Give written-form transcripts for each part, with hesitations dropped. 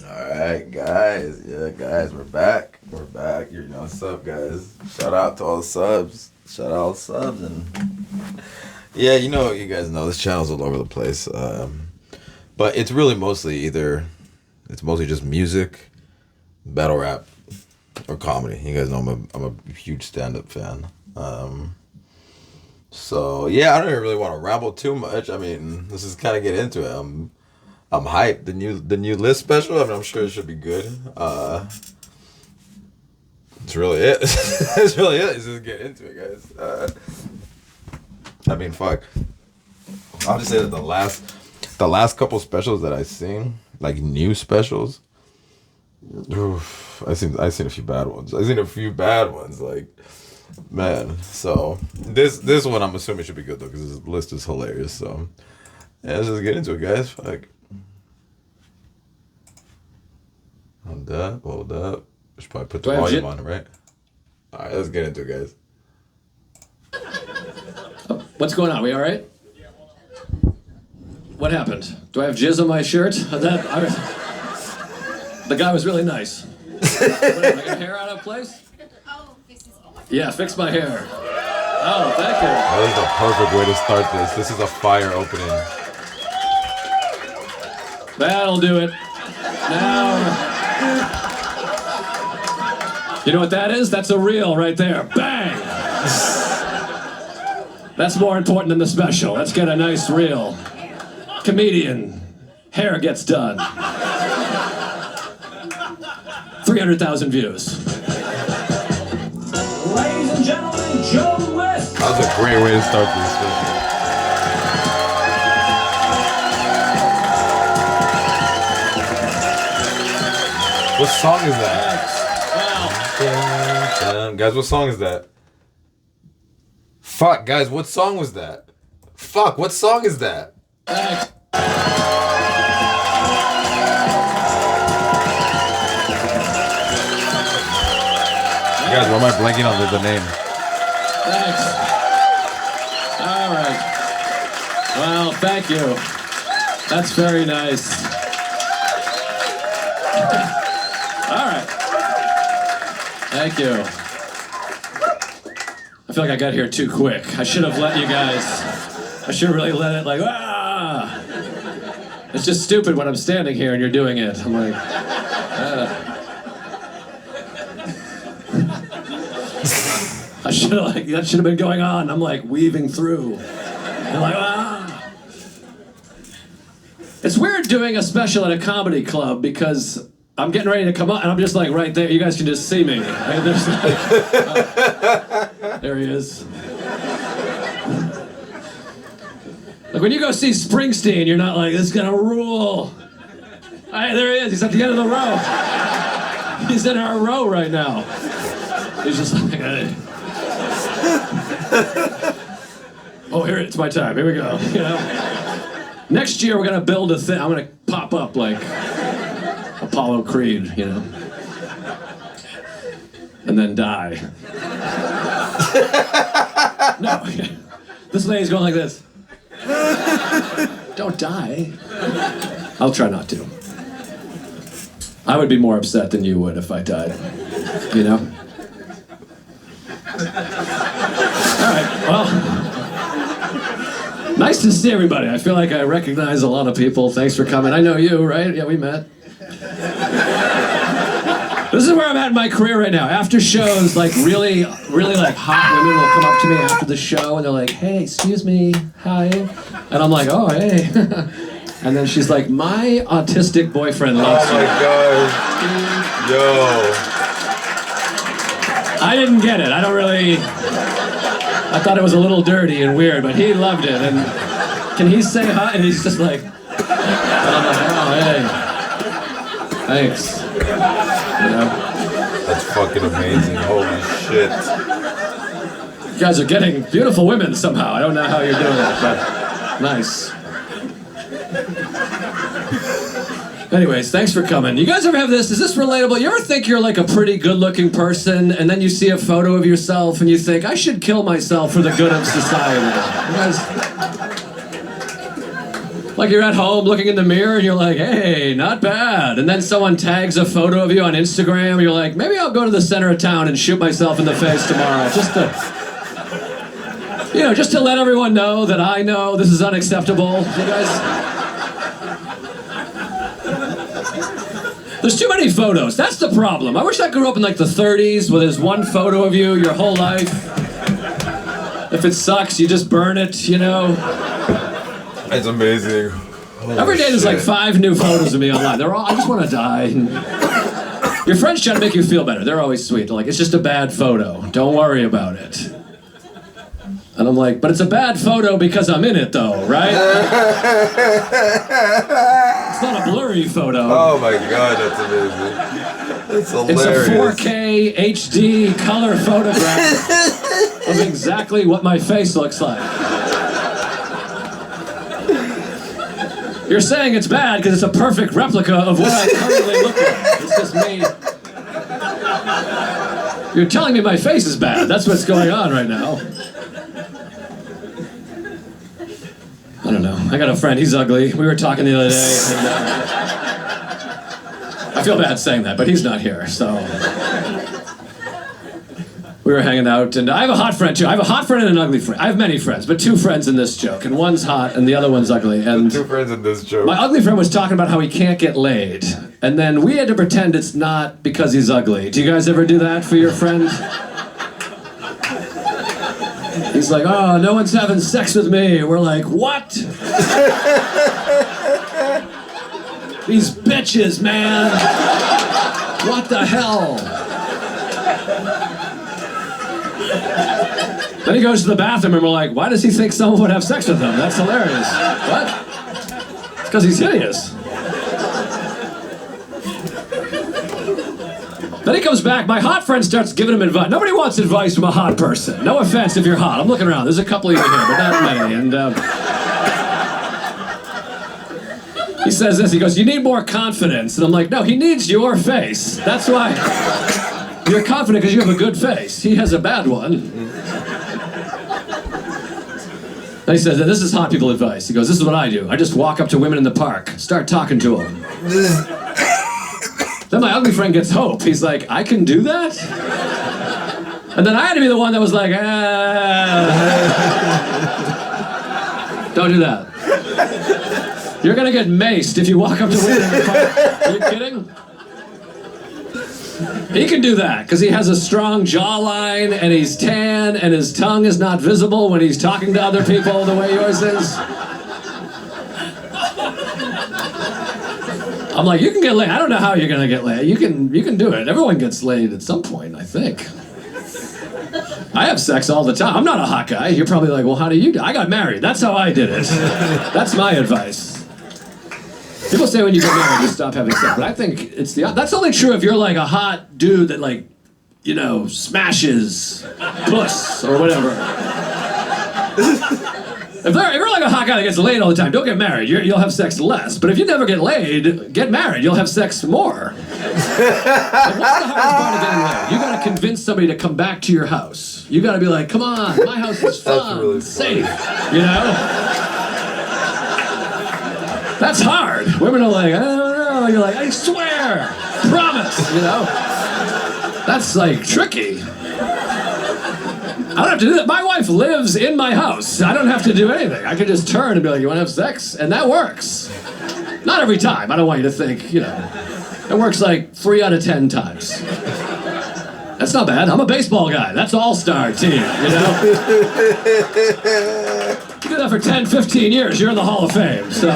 All right, guys. Yeah, guys, we're back. We're back. You know what's up, guys? Shout out to all the subs. Shout out all the subs and yeah, you guys know this channel's all over the place. But it's really it's mostly just music, battle rap, or comedy. You guys know I'm a huge stand-up fan. So yeah, I don't even really want to ramble too much. I mean, let's just kind of get into it. I'm hyped. The new list special. I mean, I'm sure it should be good. It's really it. It's really it. Let's just get into it, guys. I mean, fuck. I'll just say that the last couple specials that I seen, like new specials, oof, I seen a few bad ones. Like, man. So this one I'm assuming should be good though, because this list is hilarious. So yeah, let's just get into it, guys. Fuck. Hold up. Should probably put the volume on, right? All right, let's get into it, guys. What's going on? We all right? What happened? Do I have jizz on my shirt? The guy was really nice. What, I got hair out of place? Yeah, fix my hair. Oh, thank you. That is the perfect way to start this. This is a fire opening. That'll do it. Now, you know what that is? That's a reel right there. Bang! That's more important than the special. Let's get a nice reel. Comedian. Hair gets done. 300,000 views. Ladies and gentlemen, Joe List. That was a great way to start this special. What song is that? Wow. Guys, what song is that? Fuck, guys, what song was that? Fuck, what song is that? Thanks. Guys, why am I blanking on the name? Thanks. All right. Well, thank you. That's very nice. All right. Thank you. I feel like I got here too quick. I should have let you guys. I should have really let it It's just stupid when I'm standing here and you're doing it. I'm like, I should have that should have been going on. I'm like weaving through. I'm like, It's weird doing a special at a comedy club because I'm getting ready to come up and I'm just like right there. You guys can just see me. There he is. Like when you go see Springsteen, you're not like, this is gonna rule. Hey, there he is. He's at the end of the row. He's in our row right now. He's just like, hey. Oh, here it's my time. Here we go. You know. Next year we're gonna build a thing. I'm gonna pop up like Apollo Creed, you know, and then die. No, this lady's going like this. Don't die. I'll try not to. I would be more upset than you would if I died. You know? Alright, well. Nice to see everybody. I feel like I recognize a lot of people. Thanks for coming. I know you, right? Yeah, we met. This is where I'm at in my career right now. After shows, like really like hot women will come up to me after the show and they're like, hey, excuse me, hi. And I'm like, oh, hey. And then she's like, my autistic boyfriend loves you. Oh my god. Yo. I didn't get it. I thought it was a little dirty and weird, but he loved it. And can he say hi? And he's just like, and I'm like, oh, hey. Thanks. You know? That's fucking amazing. Holy shit. You guys are getting beautiful women somehow. I don't know how you're doing it, but nice. Anyways, thanks for coming. You guys ever have this? Is this relatable? You ever think you're like a pretty good-looking person, and then you see a photo of yourself, and you think, I should kill myself for the good of society? You guys... Like you're at home looking in the mirror and you're like, hey, not bad. And then someone tags a photo of you on Instagram and you're like, maybe I'll go to the center of town and shoot myself in the face tomorrow. Just to let everyone know that I know this is unacceptable. You guys... There's too many photos. That's the problem. I wish I grew up in like the 30s where there's one photo of you your whole life. If it sucks, you just burn it, you know? It's amazing. Every day there's like 5 new photos of me online. They're all, I just want to die. Your friends try to make you feel better. They're always sweet. They're like, it's just a bad photo. Don't worry about it. And I'm like, but it's a bad photo because I'm in it though, right? It's not a blurry photo. Oh my god, that's amazing. That's hilarious. It's a 4K HD color photograph of exactly what my face looks like. You're saying it's bad because it's a perfect replica of what I currently look like. It's just me. You're telling me my face is bad. That's what's going on right now. I don't know. I got a friend, he's ugly. We were talking the other day, and I feel bad saying that, but he's not here, so... We were hanging out, and I have a hot friend, too. I have a hot friend and an ugly friend. I have many friends, but 2 friends in this joke, and one's hot, and the other one's ugly, and... 2 friends in this joke. My ugly friend was talking about how he can't get laid, and then we had to pretend it's not because he's ugly. Do you guys ever do that for your friend? He's like, oh, no one's having sex with me. We're like, what? These bitches, man. What the hell? Then he goes to the bathroom and we're like, why does he think someone would have sex with him? That's hilarious. What? It's because he's hideous. Then he comes back, my hot friend starts giving him advice. Nobody wants advice from a hot person. No offense if you're hot. I'm looking around. There's a couple of you here, but not many. And he says this, he goes, you need more confidence. And I'm like, no, he needs your face. That's why you're confident because you have a good face. He has a bad one. And he says, this is hot people advice. He goes, this is what I do. I just walk up to women in the park, start talking to them. Then my ugly friend gets hope. He's like, I can do that? And then I had to be the one that was like, don't do that. You're gonna get maced if you walk up to women in the park. Are you kidding? He can do that, because he has a strong jawline, and he's tan, and his tongue is not visible when he's talking to other people the way yours is. I'm like, you can get laid. I don't know how you're gonna get laid. You can do it. Everyone gets laid at some point, I think. I have sex all the time. I'm not a hot guy. You're probably like, well, how do you do it? I got married. That's how I did it. That's my advice. People say when you get married, you stop having sex. But I think it's that's only true if you're like a hot dude that like, you know, smashes puss or whatever. If you're like a hot guy that gets laid all the time, don't get married. You'll have sex less. But if you never get laid, get married. You'll have sex more. Like, what's the hardest part of getting laid? You gotta convince somebody to come back to your house. You gotta be like, come on, my house is fun, really safe, you know? That's hard. Women are like, I don't know. You're like, I swear, promise, you know? That's like tricky. I don't have to do that. My wife lives in my house. I don't have to do anything. I can just turn and be like, you want to have sex? And that works. Not every time. I don't want you to think, you know. It works like 3 out of 10 times. That's not bad. I'm a baseball guy. That's all-star team, you know? You do that for 10, 15 years, you're in the Hall of Fame, so...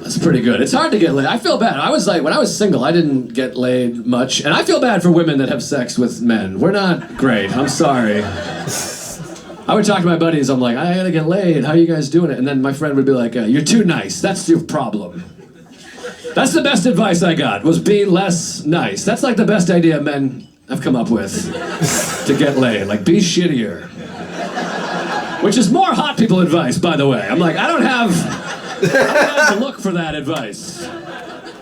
That's pretty good. It's hard to get laid. I feel bad. I was like, when I was single, I didn't get laid much. And I feel bad for women that have sex with men. We're not great. I'm sorry. I would talk to my buddies. I'm like, I gotta get laid. How are you guys doing it? And then my friend would be like, you're too nice. That's your problem. That's the best advice I got, was be less nice. That's like the best idea men have come up with to get laid. Like, be shittier. Which is more hot people advice, by the way. I'm like, I don't have the look for that advice.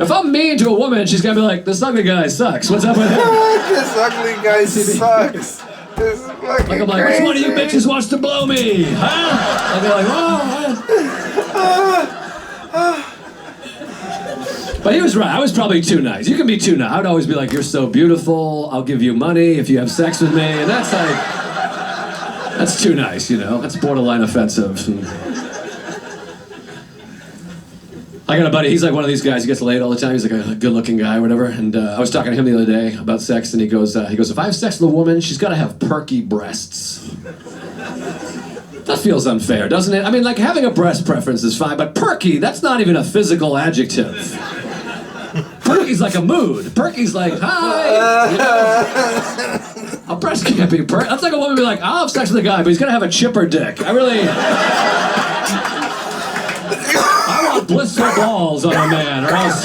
If I'm mean to a woman, she's gonna be like, this ugly guy sucks. What's up with him? This ugly guy sucks. This is fucking Like I'm like, which one of you bitches wants to blow me? Huh? And they're like, oh. But he was right. I was probably too nice. You can be too nice. I would always be like, you're so beautiful. I'll give you money if you have sex with me. And that's like, that's too nice, you know? That's borderline offensive. I got a buddy, he's like one of these guys, he gets laid all the time, he's like a good-looking guy or whatever, and I was talking to him the other day about sex, and he goes, if I have sex with a woman, she's gotta have perky breasts. That feels unfair, doesn't it? I mean, like, having a breast preference is fine, but perky, that's not even a physical adjective. Perky's like a mood. Perky's like, hi! You know? A breast can't be perky. That's like a woman be like, I'll have sex with a guy, but he's gonna have a chipper dick. I want blissful balls on a man, or else...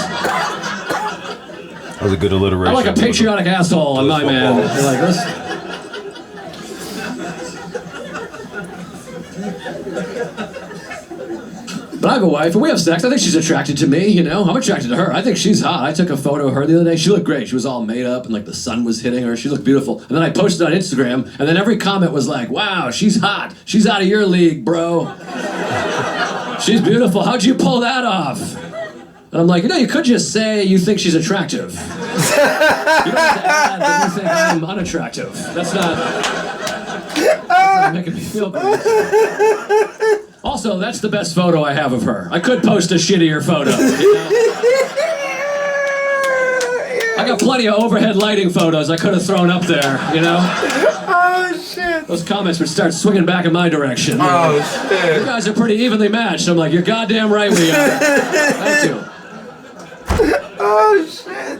That was a good alliteration. I like a patriotic asshole on my man. You're like, this... But I have a wife, and we have sex. I think she's attracted to me, you know? I'm attracted to her. I think she's hot. I took a photo of her the other day. She looked great. She was all made up, and like the sun was hitting her. She looked beautiful. And then I posted on Instagram, and then every comment was like, wow, she's hot. She's out of your league, bro. She's beautiful. How'd you pull that off? And I'm like, you know, you could just say you think she's attractive. You don't have to add that you think I'm unattractive. That's not making me feel good. Also, that's the best photo I have of her. I could post a shittier photo, you know? I got plenty of overhead lighting photos I could have thrown up there, you know? Oh, shit. Those comments would start swinging back in my direction. Oh, shit. You guys are pretty evenly matched. I'm like, you're goddamn right we are. Thank you. Oh, shit.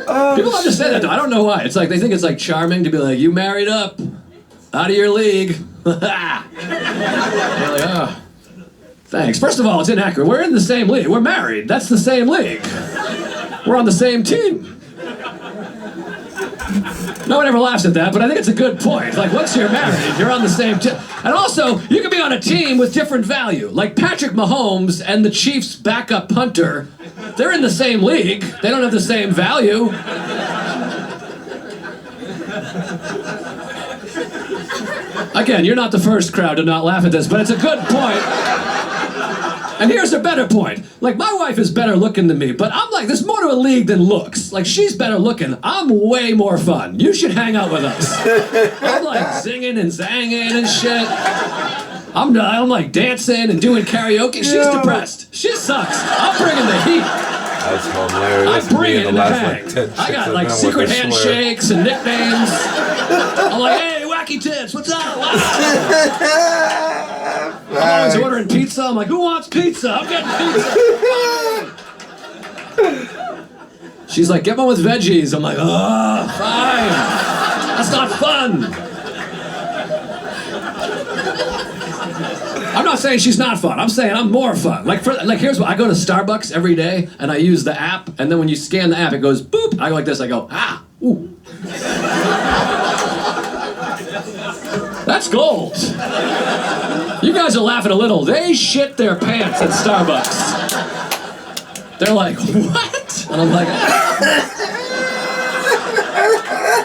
Oh, people don't understand that, though. I don't know why. It's like, they think it's like charming to be like, you married up. Out of your league. You're like, oh, thanks. First of all, it's inaccurate. We're in the same league. We're married. That's the same league. We're on the same team. No one ever laughs at that, but I think it's a good point. Like, once you're married, you're on the same team. And also, you can be on a team with different value. Like Patrick Mahomes and the Chiefs' backup punter, they're in the same league. They don't have the same value. Again, you're not the first crowd to not laugh at this, but it's a good point. And here's a better point. Like, my wife is better looking than me, but I'm like, there's more to a league than looks. Like, she's better looking. I'm way more fun. You should hang out with us. I'm like singing and zanging and shit. I'm like dancing and doing karaoke. She's depressed. She sucks. I'm bringing the heat. That's hilarious. I'm bringing the hang. I got like secret handshakes and nicknames. I'm like, hey, wacky tits, what's up? Wow. I'm always ordering pizza. I'm like, who wants pizza? I'm getting pizza. She's like, get one with veggies. I'm like, oh, fine. That's not fun. I'm not saying she's not fun. I'm saying I'm more fun. Like here's what I go to Starbucks every day and I use the app, and then when you scan the app, it goes boop. I go like this. I go ooh. That's gold. You guys are laughing a little. They shit their pants at Starbucks. They're like, what? And I'm like,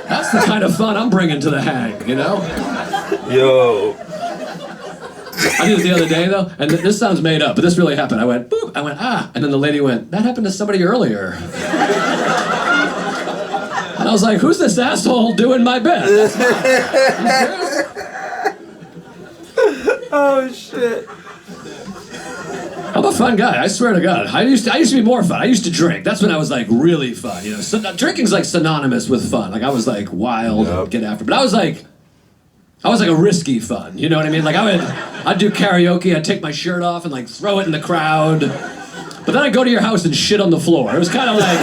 that's the kind of fun I'm bringing to the hang, you know? Yo. I did it the other day, though, and this sounds made up, but this really happened. I went, boop, I went, and then the lady went, that happened to somebody earlier. And I was like, who's this asshole doing my bed? That's not, you serious? Oh, shit. I'm a fun guy, I swear to God. I used to be more fun. I used to drink. That's when I was like really fun, you know. So, drinking's like synonymous with fun. Like I was like wild, get after. But I was like a risky fun, you know what I mean? Like I'd do karaoke, I'd take my shirt off and like throw it in the crowd. But then I'd go to your house and shit on the floor. It was kind of like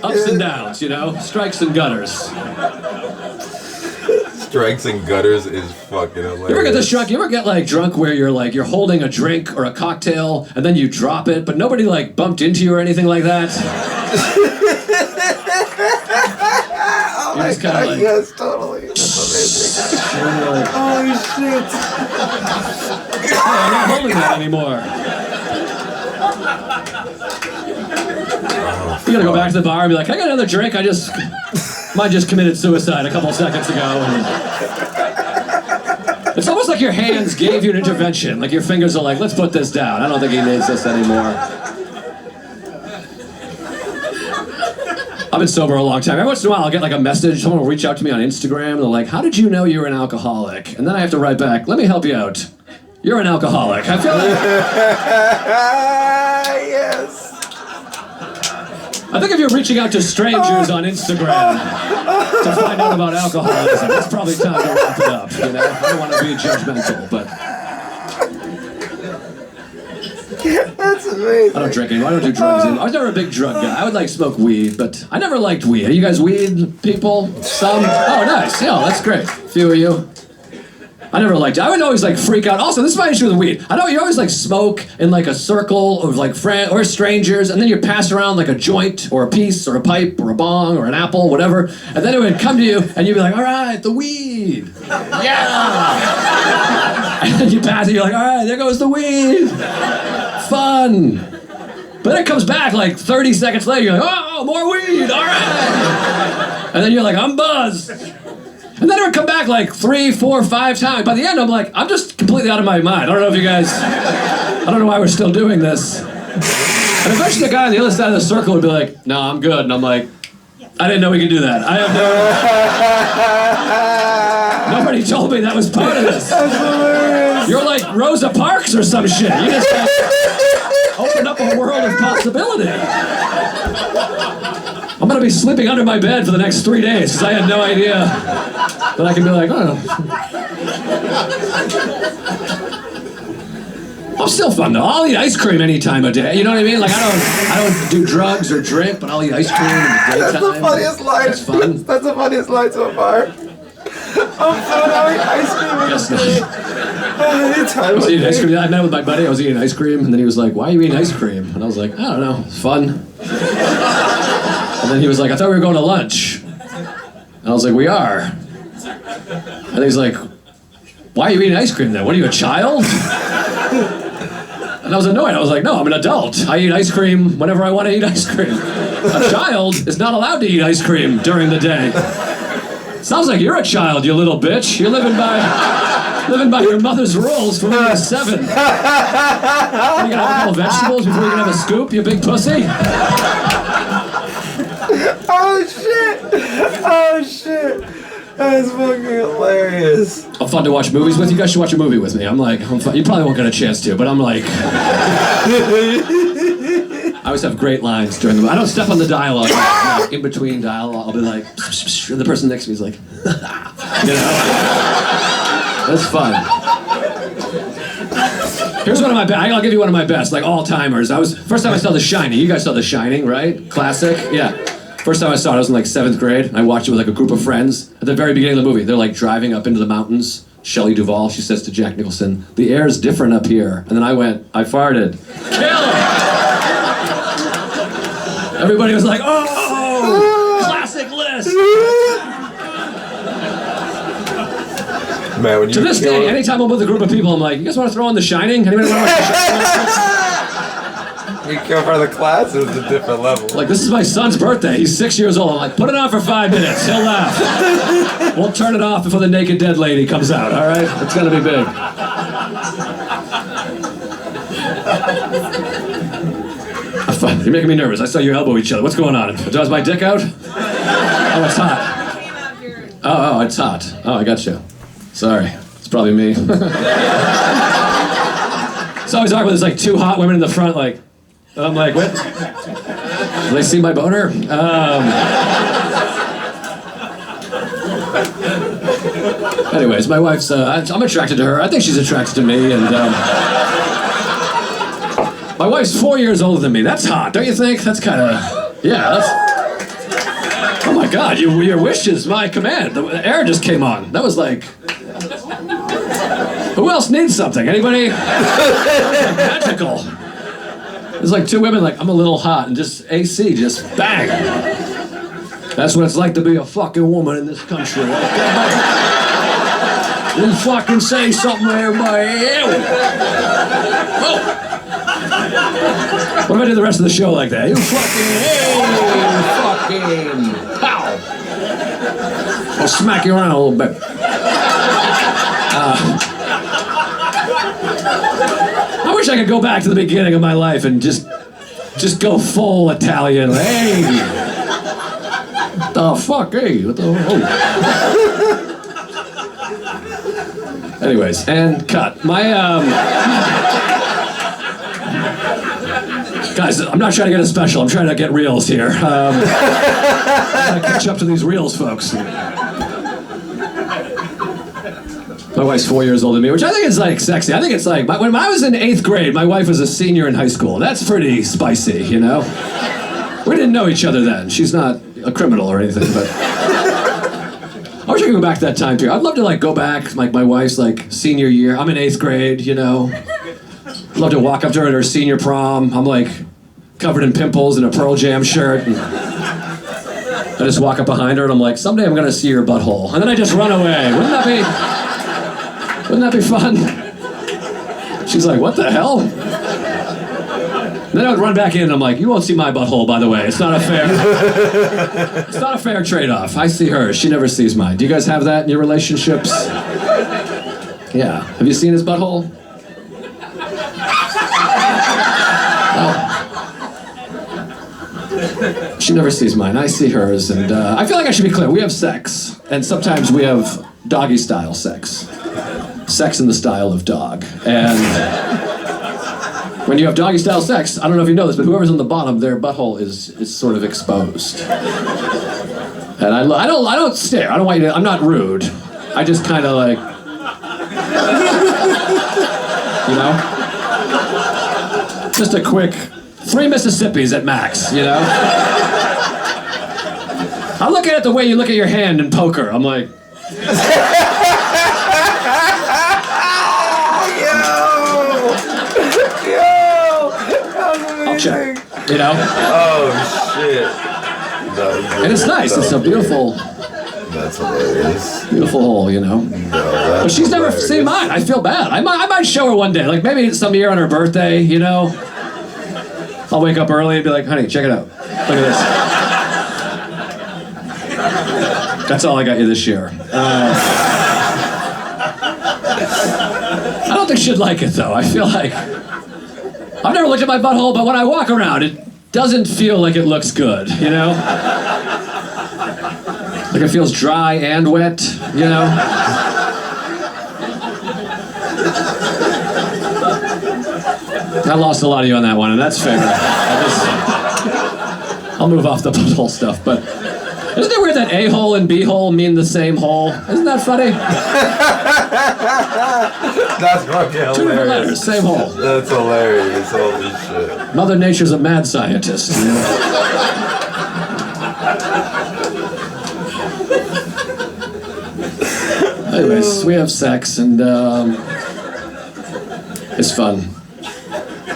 ups and downs, you know? Strikes and gutters. Strikes and gutters is fucking hilarious. You ever get this drunk? You ever get like drunk where you're holding a drink or a cocktail and then you drop it, but nobody like bumped into you or anything like that? Oh my God, like, yes, totally. That's amazing. Like, oh shit. Hey, I'm not holding that anymore. Oh, You gotta go back to the bar and be like, can I get another drink? I just Mine just committed suicide a couple seconds ago. It's almost like your hands gave you an intervention. Like your fingers are like, let's put this down. I don't think he needs this anymore. I've been sober a long time. Every once in a while I'll get like a message, someone will reach out to me on Instagram, and they're like, how did you know you were an alcoholic? And then I have to write back, let me help you out. You're an alcoholic. I feel like... Yes. I think if you're reaching out to strangers on Instagram to find out about alcoholism, it's probably time to wrap it up, you know? I don't want to be judgmental, but... That's amazing. I don't drink anymore. I don't do drugs anymore. I was never a big drug guy. I would like smoke weed, but I never liked weed. Are you guys weed people? Some? Oh, nice. Yeah, that's great. A few of you. I never liked it. I would always like freak out. Also, this is my issue with weed. I know you always like smoke in like a circle of like friends or strangers, and then you pass around like a joint or a piece or a pipe or a bong or an apple, whatever, and then it would come to you and you'd be like, all right, the weed. Yeah. And then you pass it, you're like, all right, there goes the weed. Fun. But then it comes back like 30 seconds later, you're like, oh, more weed, all right. And then you're like, I'm buzzed. And then it would come back like 3, 4, 5 times. By the end, I'm like, I'm just completely out of my mind. I don't know if you guys, I don't know why we're still doing this. And eventually the guy on the other side of the circle would be like, no, I'm good. And I'm like, I didn't know we could do that. I have no... Nobody told me that was part of this. You're like Rosa Parks or some shit. You just like, opened up a world of possibility. I'm gonna be sleeping under my bed for the next 3 days because I had no idea that I can be like, oh. I'm still fun though. I'll eat ice cream any time of day. You know what I mean? Like I don't do drugs or drink, but I'll eat ice cream in the daytime. That's the funniest line. That's fun. That's the funniest line so far. I'm fun. I'll eat ice cream. Guess not. Anytime. I was eating ice cream. I met with my buddy. I was eating ice cream, and then he was like, "Why are you eating ice cream?" And I was like, "I don't know. It's fun." And then he was like, "I thought we were going to lunch." And I was like, "We are." And he's like, "Why are you eating ice cream then? What are you, a child?" And I was annoyed. I was like, "No, I'm an adult. I eat ice cream whenever I want to eat ice cream. A child is not allowed to eat ice cream during the day." Sounds like you're a child, you little bitch. You're living by your mother's rules from when you were 7. You gonna have a couple vegetables before you can have a scoop, you big pussy? Oh shit! Oh shit! That's fucking hilarious. I'm fun to watch movies with. You guys should watch a movie with me. I'm fun. You probably won't get a chance to, but I'm like... I always have great lines during the... I don't step on the dialogue. Like, in between dialogue, I'll be like... And the person next to me is like... You know? That's fun. Here's one of my best. I'll give you one of my best, like all-timers. First time I saw The Shining. You guys saw The Shining, right? Classic? Yeah. First time I saw it, I was in like 7th grade. And I watched it with like a group of friends. At the very beginning of the movie, they're like driving up into the mountains. Shelley Duvall, she says to Jack Nicholson, "The air is different up here." And then I went, "I farted." Kill him! Everybody was like, "Oh, classic list." Man, when you to this day, anytime I'm with a group of people, I'm like, "You guys want to throw on The Shining? Anybody want to watch The Shining?" you come for the class, it's a different level. Like, this is my son's birthday. He's 6 years old. I'm like, put it on for 5 minutes. He'll laugh. We'll turn it off before the Naked Dead lady comes out, all right? It's gonna be big. You're making me nervous. I saw you elbow each other. What's going on? Does my dick out? Oh, it's hot. Oh, it's hot. Oh, I got you. Sorry. It's probably me. It's always awkward. There's like 2 hot women in the front, like... And I'm like, what? Do they see my boner? Anyways, my wife's... I'm attracted to her. I think she's attracted to me, and... my wife's 4 years older than me. That's hot, don't you think? That's kind of... Yeah, that's... Oh my God, your wish is my command. The air just came on. That was like... Who else needs something? Anybody? Like magical. There's like 2 women like, I'm a little hot, and just AC, just bang. That's what it's like to be a fucking woman in this country. You fucking say something to everybody. Oh. What if I did the rest of the show like that? You fucking, hey, fucking, pow. I'll smack you around a little bit. I wish I could go back to the beginning of my life and just go full Italian. Hey, the fuck, hey, what the? Oh. Anyways, and cut. My guys, I'm not trying to get a special. I'm trying to get reels here. I catch up to these reels, folks. My wife's 4 years older than me, which I think is like sexy. I think it's like when I was in 8th grade, my wife was a senior in high school. That's pretty spicy, you know? We didn't know each other then. She's not a criminal or anything, but I wish I could go back to that time period. I'd love to like go back, like my wife's like senior year. I'm in 8th grade, you know? I'd love to walk up to her at her senior prom. I'm like covered in pimples in a Pearl Jam shirt. And I just walk up behind her and I'm like, someday I'm gonna see your butthole. And then I just run away. Wouldn't that be fun? She's like, what the hell? And then I would run back in and I'm like, you won't see my butthole, by the way. It's not a fair trade-off. I see hers, she never sees mine. Do you guys have that in your relationships? Yeah. Have you seen his butthole? Oh. She never sees mine, I see hers, and I feel like I should be clear. We have sex, and sometimes we have doggy-style sex. Sex in the style of dog. And when you have doggy style sex, I don't know if you know this, but whoever's on the bottom, their butthole is sort of exposed. And I don't stare. I don't want you to. I'm not rude. I just kind of like, you know, just a quick 3 Mississippis at max, you know. I'm looking at the way you look at your hand in poker. I'm like. I'll check, you know? Oh, shit. And it's nice. It's a beautiful... That's hilarious. Beautiful hole, you know? No, but she's never seen mine. I feel bad. I might show her one day. Like, maybe some year on her birthday, you know? I'll wake up early and be like, honey, check it out. Look at this. That's all I got you this year. I don't think she'd like it, though. I feel like... I've never looked at my butthole, but when I walk around, it doesn't feel like it looks good, you know? Like it feels dry and wet, you know? I lost a lot of you on that one, and that's fair. I'll move off the butthole stuff, but isn't it weird that A-hole and B-hole mean the same hole? Isn't that funny? That's fucking hilarious. 2 different letters, same hole. That's hilarious. Holy shit. Mother Nature's a mad scientist. You know? Anyways, we have sex and it's fun.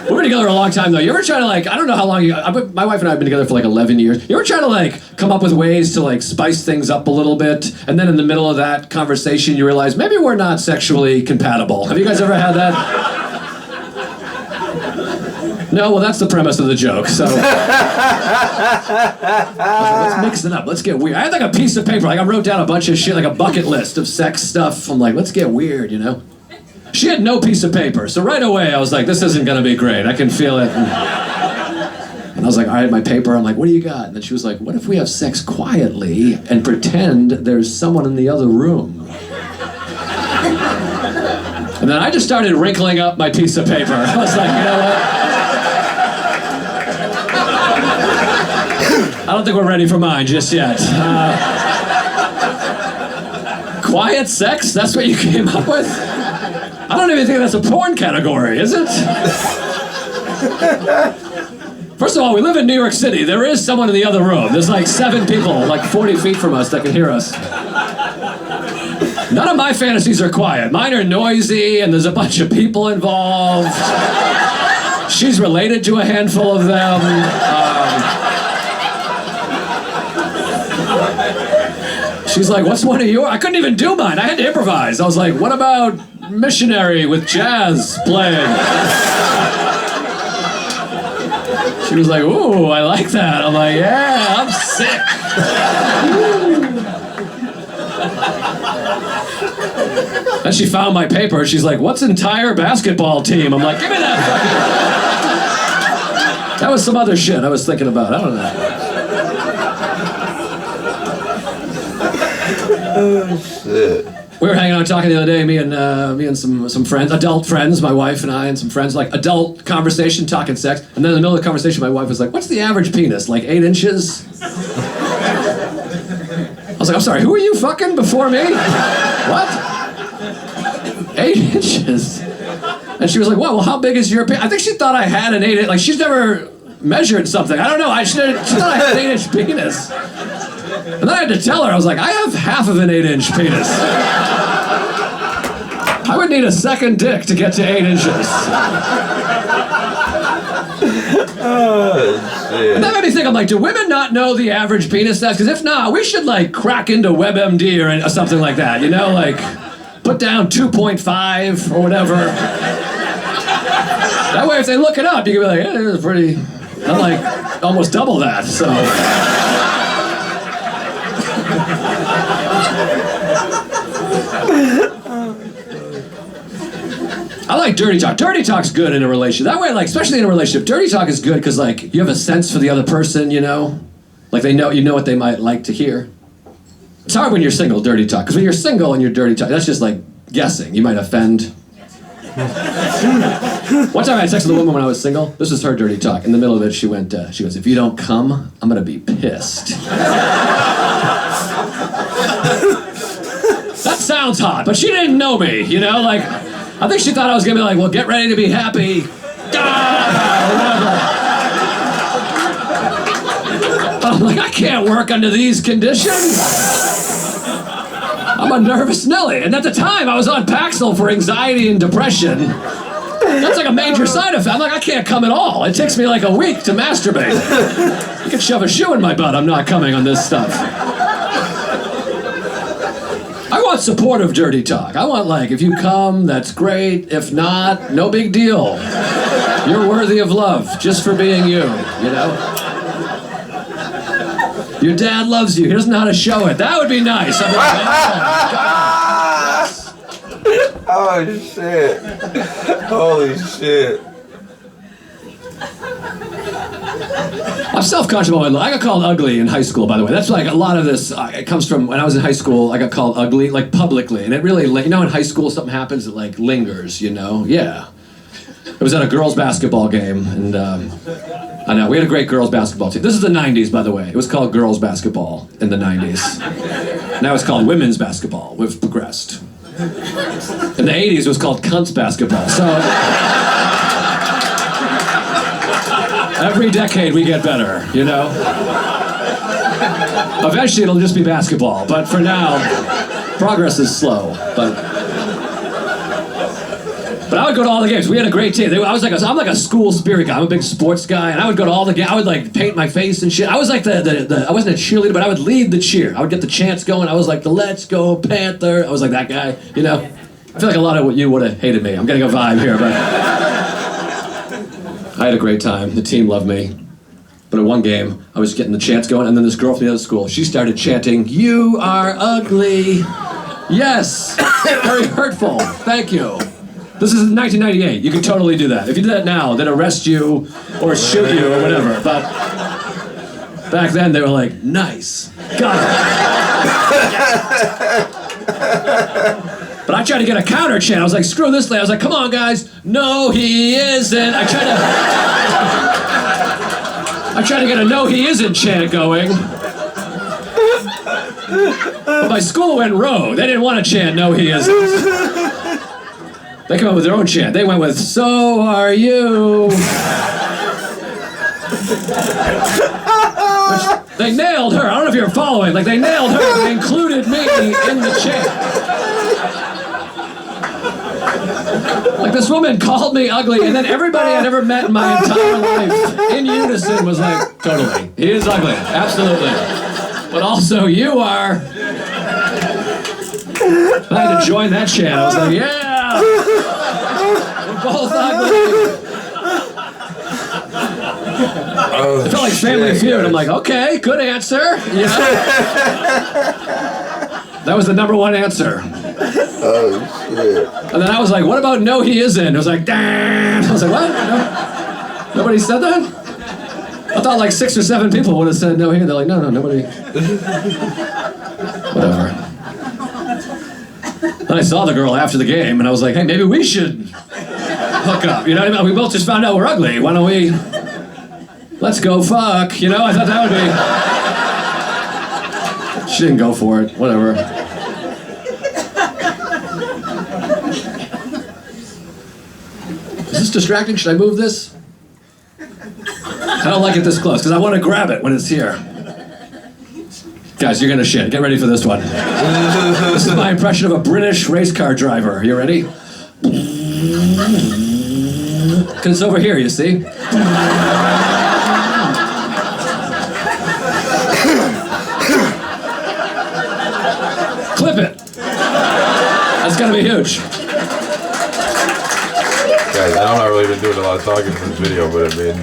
We've been together a long time though. You ever try to like, I don't know how long my wife and I have been together for like 11 years. You ever try to like come up with ways to like spice things up a little bit and then in the middle of that conversation you realize maybe we're not sexually compatible? Have you guys ever had that? No, well that's the premise of the joke, so. Let's mix it up, let's get weird. I had like a piece of paper, like I wrote down a bunch of shit, like a bucket list of sex stuff. I'm like, let's get weird, you know? She had no piece of paper, so right away I was like, this isn't gonna be great, I can feel it. And I was like, all right, my paper, I'm like, what do you got? And then she was like, what if we have sex quietly and pretend there's someone in the other room? And then I just started wrinkling up my piece of paper. I was like, you know what? I don't think we're ready for mine just yet. Quiet sex? That's what you came up with? I don't even think that's a porn category, is it? First of all, we live in New York City. There is someone in the other room. There's like 7 people, like 40 feet from us that can hear us. None of my fantasies are quiet. Mine are noisy, and there's a bunch of people involved. She's related to a handful of them. She's like, what's one of yours? I couldn't even do mine. I had to improvise. I was like, what about Missionary with jazz playing? She was like, ooh, I like that. I'm like, yeah, I'm sick. And she found my paper. She's like, "What's entire basketball team?" I'm like, "Give me that fucking..." That was some other shit I was thinking about. I don't know. Oh shit. We were hanging out talking the other day, me and some friends, adult friends, my wife and I and some friends, like adult conversation, talking sex. And then in the middle of the conversation, my wife was like, "What's the average penis? Like 8 inches?" I was like, "I'm sorry, who are you fucking before me?" "What? 8 inches?" And she was like, well, how big is your penis?" I think she thought I had an 8 inch, like she's never measured something. I don't know, she thought I had an 8 inch penis. And then I had to tell her, I was like, I have half of an 8 inch penis. I would need a second dick to get to 8 inches. Oh shit. And that made me think, I'm like, do women not know the average penis size? Because if not, we should like crack into WebMD or something like that, you know? Like, put down 2.5 or whatever. That way if they look it up, you can be like, "Yeah, it's pretty..." I'm like, almost double that, so... I like dirty talk. Dirty talk's good in a relationship. That way, like, especially in a relationship, dirty talk is good because, like, you have a sense for the other person, you know? Like, you know what they might like to hear. It's hard when you're single, dirty talk. Because when you're single and you're dirty talk, that's just, like, guessing. You might offend. One time I texted a woman when I was single. This was her dirty talk. In the middle of it, she goes, "If you don't come, I'm gonna be pissed." That sounds hot, but she didn't know me, you know? Like, I think she thought I was gonna be like, "Well, get ready to be happy." But I'm like, I can't work under these conditions. I'm a nervous Nelly. And at the time, I was on Paxil for anxiety and depression. That's like a major side effect. I'm like, I can't come at all. It takes me like a week to masturbate. You can shove a shoe in my butt. I'm not coming on this stuff. I want supportive dirty talk. I want, like, if you come, that's great. If not, no big deal. You're worthy of love just for being you, you know? Your dad loves you. He doesn't know how to show it. That would be nice. I'm like, Oh shit. Holy shit. I'm self-conscious about my look. I got called ugly in high school, by the way. That's like a lot of this, it comes from when I was in high school, I got called ugly, like publicly. And it really, like, you know, in high school something happens that like lingers, you know? Yeah. It was at a girls' basketball game, and I know, we had a great girls' basketball team. This is the 90s, by the way. It was called girls' basketball in the 90s. Now it's called women's basketball. We've progressed. In the 80s, it was called cunts basketball. So every decade we get better, you know? Eventually it'll just be basketball, but for now, progress is slow. But I would go to all the games. We had a great team. I'm like a school spirit guy. I'm a big sports guy, and I would go to all the games. I would like paint my face and shit. I was like I wasn't a cheerleader, but I would lead the cheer. I would get the chants going. I was like the Let's Go Panther. I was like that guy, you know? I feel like a lot of you would have hated me. I'm getting a vibe here, but I had a great time. The team loved me. But at one game, I was getting the chants going, and then this girl from the other school, she started chanting, "You are ugly." Yes, very hurtful. Thank you. This is 1998. You can totally do that. If you did that now, they'd arrest you or shoot you or whatever. But back then, they were like, "Nice, got it." But I tried to get a counter chant. I was like, "Screw this lady." I was like, "Come on, guys." "No, he isn't." I tried to get a "no, he isn't" chant going. But my school went rogue. They didn't want to chant "no, he isn't." They came up with their own chant. They went with "so are you." Which, they nailed her. I don't know if you're following. Like, they nailed her. They included me in the chant. Like, this woman called me ugly, and then everybody I'd ever met in my entire life, in unison, was like, "Totally. He is ugly. Absolutely. But also, you are." And I had to join that chant. I was like, "Yeah. We're both ugly." Oh, It felt like Family Feud. I'm like, okay, good answer. Yeah. That was the #1 answer. Oh shit. And then I was like, what about no, he isn't? It was like, damn. I was like, what? No? Nobody said that? I thought like 6 or 7 people would have said no here. They're like, no, nobody. Whatever. Then I saw the girl after the game, and I was like, hey, maybe we should hook up. You know what I mean? We both just found out we're ugly. Why don't we... Let's go fuck. You know, I thought that would be... She didn't go for it. Whatever. Is this distracting? Should I move this? I don't like it this close, because I want to grab it when it's here. Guys, you're gonna shit. Get ready for this one. This is my impression of a British race car driver. You ready? Because it's over here, you see? Clip it. That's gonna be huge. Guys, I'm not really been doing a lot of talking in this video, but I mean...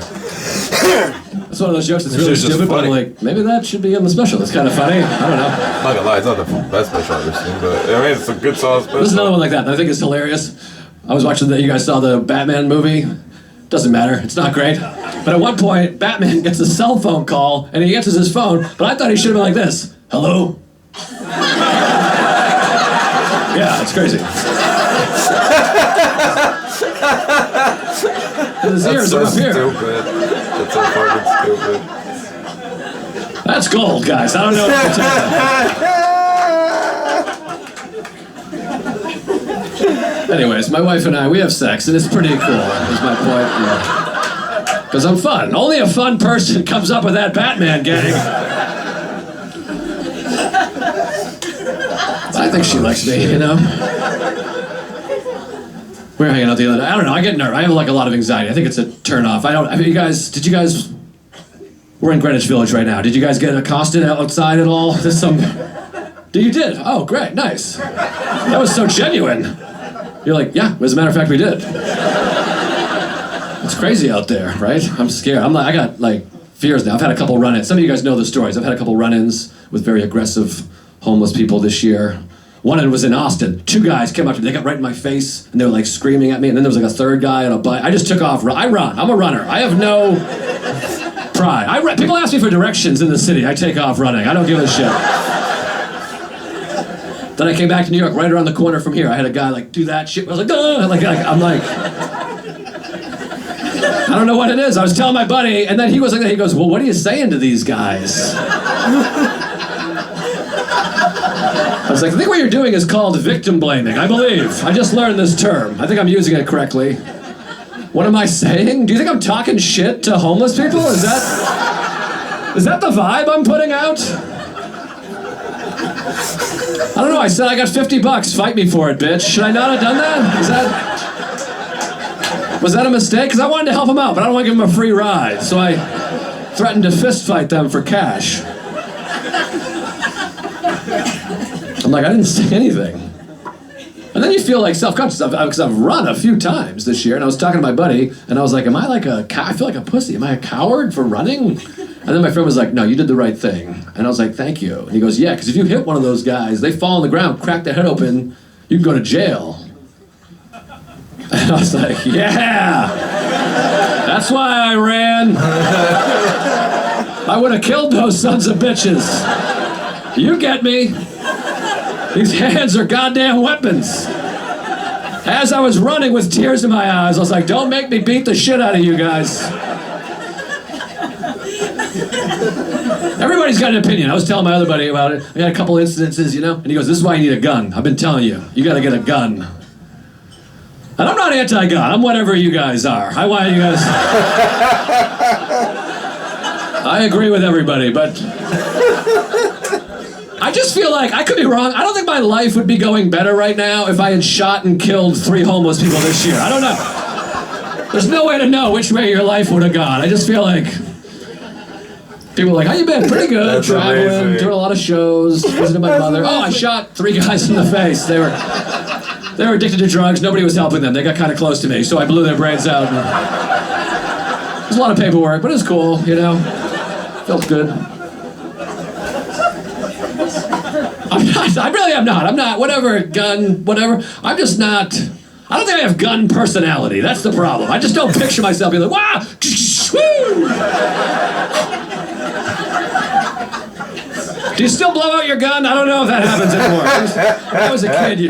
It's one of those jokes that's really It's just stupid, but I'm funny. like, maybe that should be in the special. It's kind of funny. I don't know. I'm not gonna lie, it's not the best special I've ever seen, but I mean, it's a good solid special. There's another one like that, and I think it's hilarious. I was watching you guys saw the Batman movie. Doesn't matter, it's not great. But at one point, Batman gets a cell phone call, and he answers his phone, but I thought he should have been like this. Hello? Yeah, it's crazy. And his ears so are up here. stupid. That's so fucking stupid. That's gold, guys. I don't know what to tell you. Anyways, my wife and I, we have sex, and it's pretty cool, is my point. Because I'm fun. Only a fun person comes up with that Batman gang. I think she likes me, you know? We were hanging out the other day. I don't know, I get nervous. I have like a lot of anxiety. I think it's a turn off. I mean, did you guys, we're in Greenwich Village right now. Did you guys get accosted outside at all? There's some, you did? Oh, great, nice. That was so genuine. You're like, yeah, as a matter of fact, we did. It's crazy out there, right? I'm scared. I got like fears now. I've had a couple run-ins. Some of you guys know the stories. I've had a couple run-ins with very aggressive homeless people this year. One was in Austin. 2 guys came up to me. They got right in my face, and they were like screaming at me. And then there was like a 3rd guy on a bike. I just took off. I run. I'm a runner. I have no pride. People ask me for directions in the city. I take off running. I don't give a shit. Then I came back to New York, right around the corner from here. I had a guy like do that shit. I was like, oh, I'm like, I don't know what it is. I was telling my buddy, and then he was like, he goes, well, what are you saying to these guys? I was like, I think what you're doing is called victim blaming, I believe. I just learned this term. I think I'm using it correctly. What am I saying? Do you think I'm talking shit to homeless people? Is that the vibe I'm putting out? I don't know, I said I got $50. Fight me for it, bitch. Should I not have done that? Was that a mistake? Because I wanted to help them out, but I don't want to give them a free ride. So I threatened to fist fight them for cash. I'm like, I didn't say anything. And then you feel like self-conscious, because I've run a few times this year, and I was talking to my buddy, and I was like, am I like I feel like a pussy. Am I a coward for running? And then my friend was like, no, you did the right thing. And I was like, thank you. And he goes, yeah, because if you hit one of those guys, they fall on the ground, crack their head open, you can go to jail. And I was like, yeah, that's why I ran. I would have killed those sons of bitches. You get me. These hands are goddamn weapons. As I was running with tears in my eyes, I was like, don't make me beat the shit out of you guys. Everybody's got an opinion. I was telling my other buddy about it. I got a couple incidences, you know? And he goes, this is why you need a gun. I've been telling you. You gotta get a gun. And I'm not anti-gun. I'm whatever you guys are. I want you guys... I agree with everybody, but... I just feel like, I could be wrong, I don't think my life would be going better right now if I had shot and killed 3 homeless people this year. I don't know. There's no way to know which way your life would have gone. I just feel like... People are like, how you been? Pretty good. That's traveling, amazing. doing a lot of shows, visiting my mother. Oh, I shot 3 guys in the face. They were addicted to drugs. Nobody was helping them. They got kind of close to me, so I blew their brains out. There's a lot of paperwork, but it's cool, you know? Felt good. I'm not. I really am not. I'm not. Whatever, gun, whatever. I'm just not. I don't think I have gun personality. That's the problem. I just don't picture myself being like, wow, woo. Do you still blow out your gun? I don't know if that happens anymore. When I was a kid,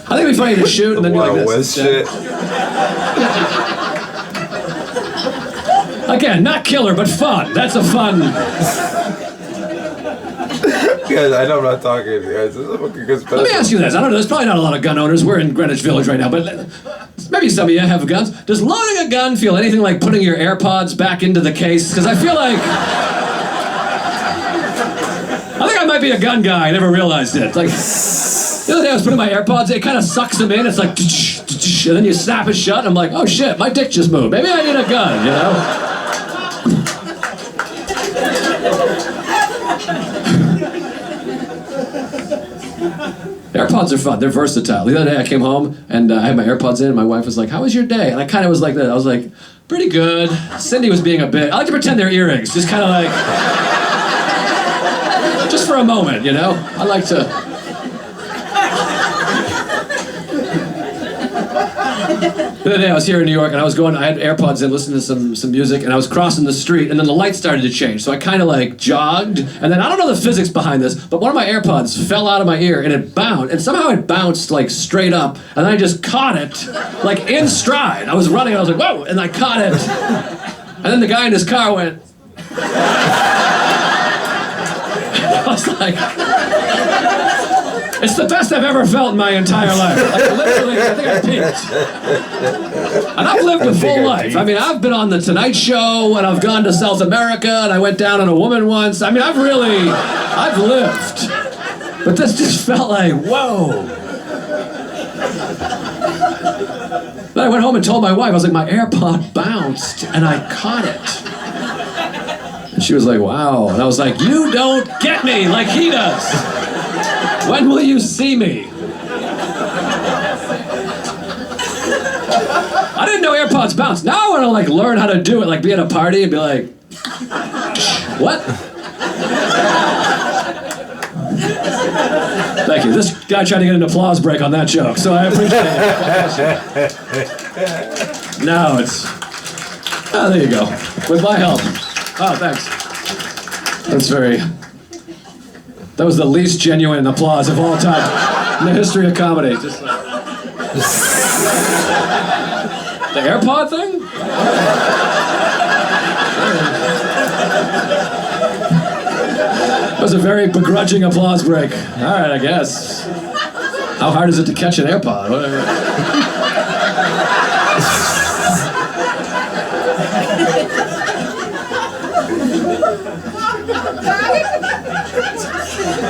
I think it'd be funny to shoot and then be like this. Shit. Again, not killer, but fun. That's a fun. Guys, I know I'm not talking to you guys. This is a fucking good special. Let me ask you this. I don't know. There's probably not a lot of gun owners. We're in Greenwich Village right now, but maybe some of you have guns. Does loading a gun feel anything like putting your AirPods back into the case? Because I feel like I think I might be a gun guy. I never realized it. Like the other day, I was putting my AirPods. It kind of sucks them in. It's like, and then you snap it shut. And I'm like, oh shit, my dick just moved. Maybe I need a gun. You know. AirPods are fun. They're versatile. The other day I came home and I had my AirPods in and my wife was like, how was your day? And I kind of was like that. I was like, pretty good. Cindy was being a bit, I like to pretend they're earrings. Just kind of like, just for a moment, you know? I like to. The other day I was here in New York and I had AirPods in, listening to some music, and I was crossing the street and then the lights started to change. So I kind of like jogged, and then I don't know the physics behind this, but one of my AirPods fell out of my ear and it bounced, and somehow it bounced like straight up, and then I just caught it like in stride. I was running and I was like, whoa, and I caught it. And then the guy in his car went. I was like, it's the best I've ever felt in my entire life. Like, literally, I think I peaked. And I've lived a full life. I mean, I've been on The Tonight Show, and I've gone to South America, and I went down on a woman once. I mean, I've lived. But this just felt like, whoa. Then I went home and told my wife, I was like, my AirPod bounced, and I caught it. And she was like, wow. And I was like, you don't get me like he does. When will you see me? I didn't know AirPods bounce. Now I want to like learn how to do it, like be at a party and be like, what? Thank you. This guy tried to get an applause break on that joke, so I appreciate it. Now it's, oh, there you go. With my help. Oh, thanks. That was the least genuine applause of all time in the history of comedy. Just like, the AirPod thing? That was a very begrudging applause break. All right, I guess. How hard is it to catch an AirPod? Whatever.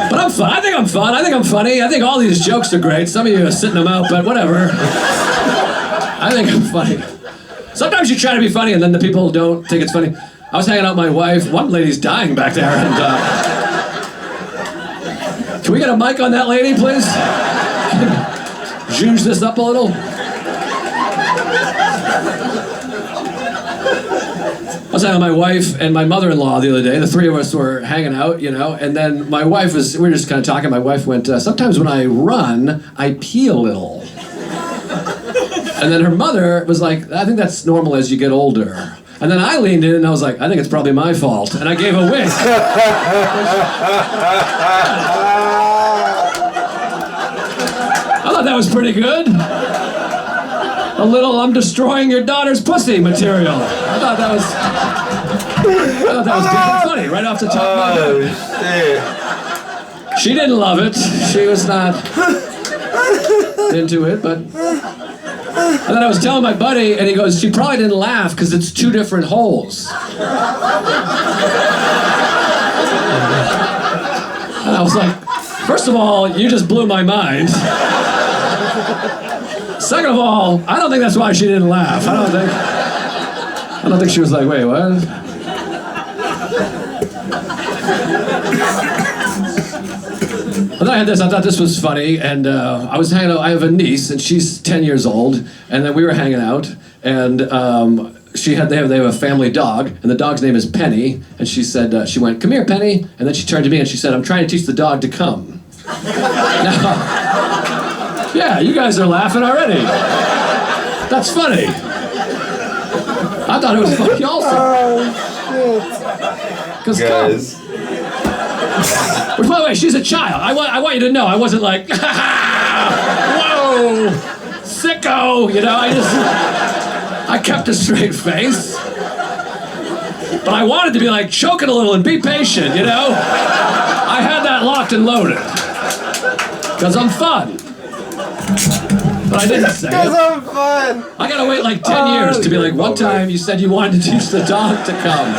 But I'm fun. I think I'm fun. I think I'm funny. I think all these jokes are great. Some of you are sitting them out, but whatever. I think I'm funny. Sometimes you try to be funny and then the people don't think it's funny. I was hanging out with my wife. One lady's dying back there. And, can we get a mic on that lady, please? Zhuzh this up a little. I was hanging with my wife and my mother-in-law the other day. The three of us were hanging out, you know, and then my wife we were just kind of talking. My wife went, sometimes when I run, I pee a little. And then her mother was like, I think that's normal as you get older. And then I leaned in and I was like, I think it's probably my fault. And I gave a wink. I thought that was pretty good. A little I'm destroying your daughter's pussy material. I thought that was good and funny, right off the top of my head. Shit. She didn't love it. She was not into it, but... And then I was telling my buddy, and he goes, she probably didn't laugh because it's two different holes. And I was like, first of all, you just blew my mind. Second of all, I don't think that's why she didn't laugh. I don't think she was like, wait, what? And then I had this, I thought this was funny, and I was hanging out, I have a niece, and she's 10 years old, and then we were hanging out, and they have a family dog, and the dog's name is Penny, and she said, she went, "Come here, Penny," and then she turned to me and she said, "I'm trying to teach the dog to come." Now, yeah, you guys are laughing already. That's funny. I thought it was funny also. Oh, shit. Guys. Which, by the way, she's a child. I want you to know, I wasn't like, whoa, sicko, you know, I kept a straight face. But I wanted to be like, choke it a little and be patient, you know? I had that locked and loaded. Because I'm fun. But I didn't say it. Because I'm fun. I gotta wait like 10 years to be like, one time you said you wanted to teach the dog to come.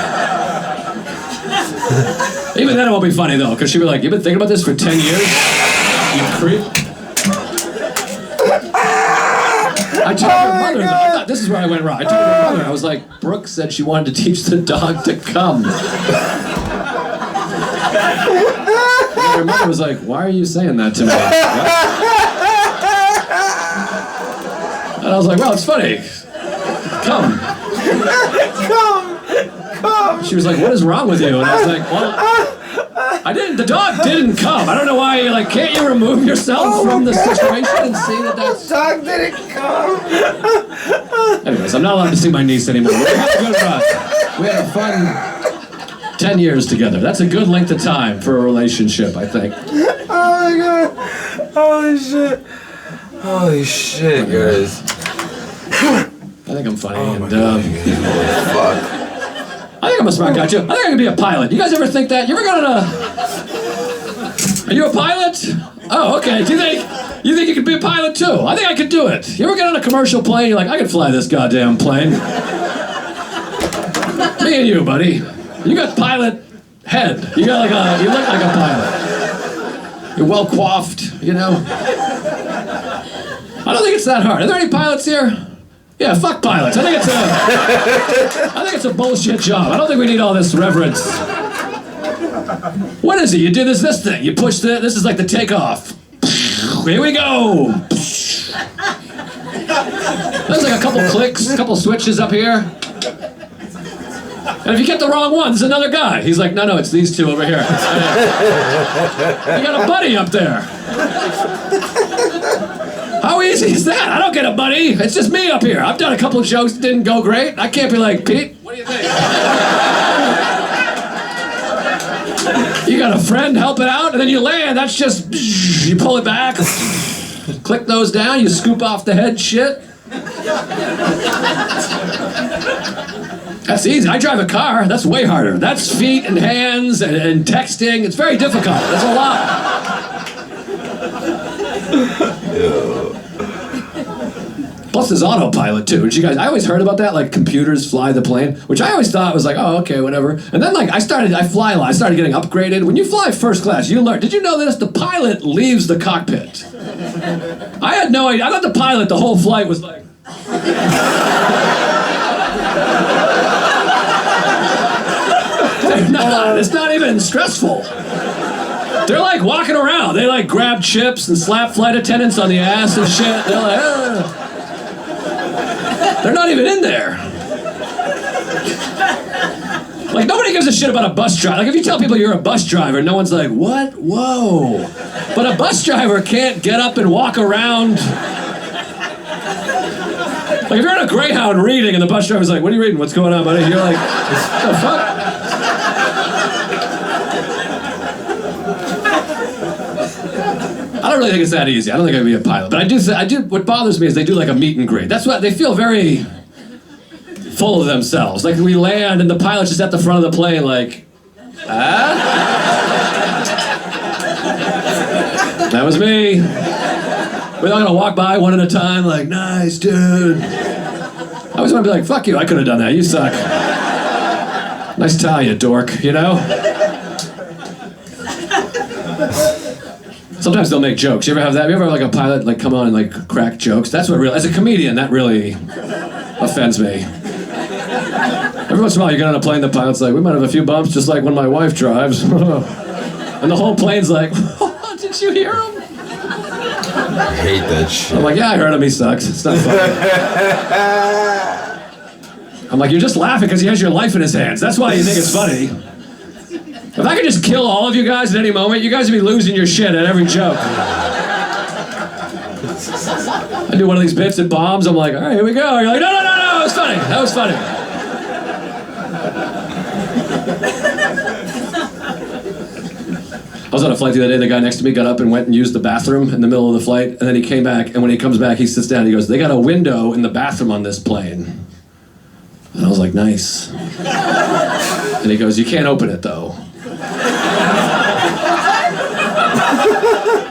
Even then it won't be funny though, because she'll be like, "You've been thinking about this for 10 years? You creep." I told her mother, I thought this is where I went wrong. I told her mother, I was like, "Brooke said she wanted to teach the dog to come." And her mother was like, "Why are you saying that to me?" And I was like, "Well, it's funny. Come." She was like, "What is wrong with you?" And I was like, "Well, the dog didn't come. I don't know why, like, can't you remove yourself from the situation and see that that's..." The dog didn't come. Anyways, I'm not allowed to see my niece anymore. We had a good run. We had a fun 10 years together. That's a good length of time for a relationship, I think. Oh my god. Holy shit. Holy shit, guys. I think I'm funny, and Holy fuck. I think I'm a smart guy too. I think I could be a pilot. You guys ever think that? You ever gone on Are you a pilot? Oh, okay. You think you could be a pilot too? I think I could do it. You ever get on a commercial plane? You're like, I could fly this goddamn plane. Me and you, buddy. You got pilot head. You look like a pilot. You're well coiffed, you know. I don't think it's that hard. Are there any pilots here? Yeah, fuck pilots. I think it's a bullshit job. I don't think we need all this reverence. What is it? You do this thing. You push this is like the takeoff. Here we go. There's like a couple clicks, a couple switches up here. And if you get the wrong one, there's another guy. He's like, no, it's these two over here. You got a buddy up there. How easy is that? I don't get a buddy. It's just me up here. I've done a couple of jokes that didn't go great. I can't be like, Pete, what do you think? You got a friend helping out, and then you land. That's just, you pull it back, click those down, you scoop off the head shit. That's easy. I drive a car. That's way harder. That's feet and hands and texting. It's very difficult. There's a lot. Plus there's autopilot too. You guys, I always heard about that, like computers fly the plane, which I always thought was like, oh, okay, whatever. And then like I started getting upgraded. When you fly first class, you learn. Did you know this? The pilot leaves the cockpit. I had no idea. I thought the pilot, the whole flight was like. It's not even stressful. They're like walking around. They like grab chips and slap flight attendants on the ass and shit. They're like, They're not even in there. Like nobody gives a shit about a bus driver. Like if you tell people you're a bus driver, no one's like, what? Whoa. But a bus driver can't get up and walk around. Like if you're in a Greyhound reading and the bus driver's like, what are you reading? What's going on, buddy? You're like, what the fuck? I don't really think it's that easy. I don't think I'd be a pilot. But I do, what bothers me is they do like a meet and greet. That's what, they feel very full of themselves. Like we land and the pilot's just at the front of the plane like, ah? That was me. We're all gonna walk by one at a time like, nice, dude. I always want to be like, fuck you, I could have done that, you suck. Nice tie, you dork, you know? Sometimes they'll make jokes. You ever have that? You ever have like a pilot like come on and like crack jokes? That's what really, as a comedian, that really offends me. Every once in a while you get on a plane, the pilot's like, we might have a few bumps just like when my wife drives. And the whole plane's like, oh, did you hear him? I hate that shit. I'm like, yeah, I heard him, he sucks. It's not funny. I'm like, you're just laughing because he has your life in his hands. That's why you think it's funny. If I could just kill all of you guys at any moment, you guys would be losing your shit at every joke. I do one of these bits at bombs, I'm like, all right, here we go. You're like, no, it was funny. That was funny. I was on a flight the other day, the guy next to me got up and went and used the bathroom in the middle of the flight, and then he came back, and when he comes back, he sits down, he goes, they got a window in the bathroom on this plane. And I was like, nice. And he goes, you can't open it, though.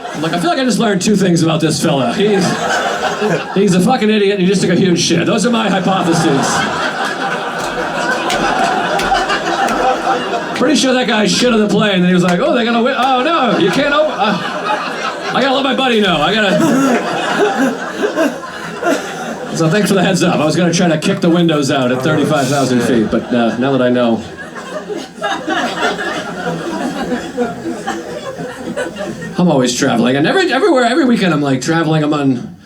I'm like, I feel like I just learned two things about this fella. He's a fucking idiot, and he just took a huge shit. Those are my hypotheses. Pretty sure that guy shit on the plane, and he was like, oh, they got a window. Oh, no, you can't open. I gotta let my buddy know. So thanks for the heads up. I was gonna try to kick the windows out at 35,000 feet, but now that I know. I'm always traveling, and every weekend I'm like traveling. I'm on